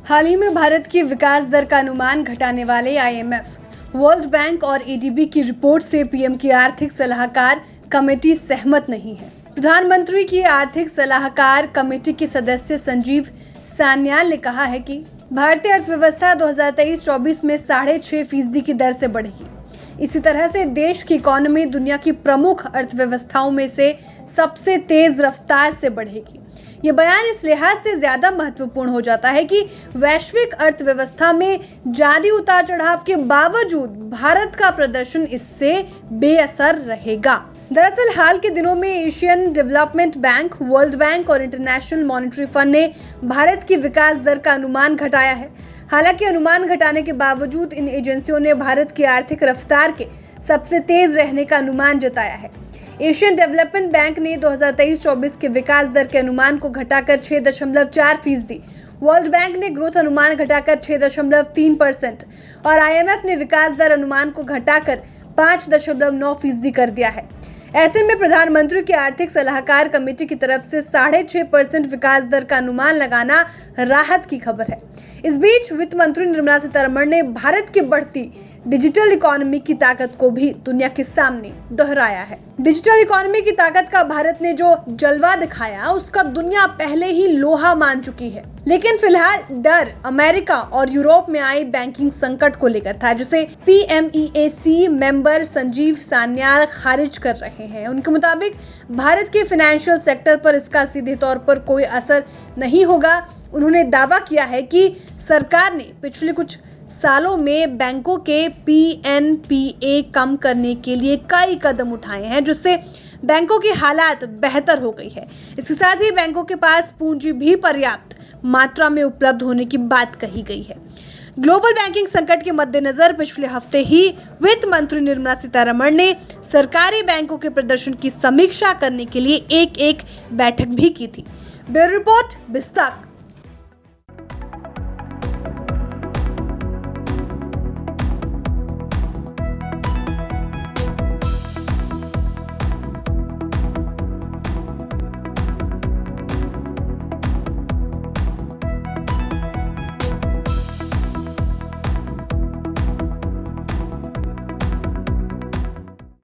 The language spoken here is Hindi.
हाल ही में भारत की विकास दर का अनुमान घटाने वाले आईएमएफ, वर्ल्ड बैंक और एडीबी की रिपोर्ट से पीएम की आर्थिक सलाहकार कमेटी सहमत नहीं है। प्रधानमंत्री की आर्थिक सलाहकार कमेटी के सदस्य संजीव सान्याल ने कहा है कि भारतीय अर्थव्यवस्था 2023-24 में 6.5% की दर से बढ़ेगी। इसी तरह से देश की इकोनॉमी दुनिया की प्रमुख अर्थव्यवस्थाओं में से सबसे तेज रफ्तार से बढ़ेगी। ये बयान इस लिहाज से ज्यादा महत्वपूर्ण हो जाता है कि वैश्विक अर्थव्यवस्था में जारी उतार चढ़ाव के बावजूद भारत का प्रदर्शन इससे बेअसर रहेगा। दरअसल हाल के दिनों में Asian development bank, world bank और इंटरनेशनल मॉनेटरी फंड ने भारत की विकास दर का अनुमान घटाया है। हालांकि अनुमान घटाने के बावजूद इन एजेंसियों ने भारत की आर्थिक रफ्तार के सबसे तेज रहने का अनुमान जताया है। एशियन डेवलपमेंट बैंक ने 2023-24 के विकास दर के अनुमान को घटाकर 6.4%, वर्ल्ड बैंक ने ग्रोथ अनुमान घटाकर 6.3% और आईएमएफ ने विकास दर अनुमान को घटाकर 5.9% कर दिया है। ऐसे में प्रधानमंत्री की आर्थिक सलाहकार कमेटी की तरफ से 6.5% विकास दर का अनुमान लगाना राहत की खबर है। इस बीच वित्त मंत्री निर्मला सीतारमण ने भारत की बढ़ती डिजिटल इकोनॉमी की ताकत को भी दुनिया के सामने दोहराया है। डिजिटल इकोनॉमी की ताकत का भारत ने जो जलवा दिखाया उसका दुनिया पहले ही लोहा मान चुकी है, लेकिन फिलहाल डर अमेरिका और यूरोप में आई बैंकिंग संकट को लेकर था, जिसे PMEAC मेंबर संजीव सान्याल खारिज कर रहे हैं। उनके मुताबिक भारत के फाइनेंशियल सेक्टर पर इसका सीधे तौर पर कोई असर नहीं होगा। उन्होंने दावा किया है कि सरकार ने पिछले कुछ सालों में बैंकों के PNPA कम करने के लिए कई कदम उठाए हैं, जिससे बैंकों की हालात बेहतर हो गई है। इसके साथ ही बैंकों के पास पूंजी भी पर्याप्त मात्रा में उपलब्ध होने की बात कही गई है। ग्लोबल बैंकिंग संकट के मद्देनजर पिछले हफ्ते ही वित्त मंत्री निर्मला सीतारमण ने सरकारी बैंकों के प्रदर्शन की समीक्षा करने के लिए एक बैठक भी की थी। Bureau report, बिस्तक।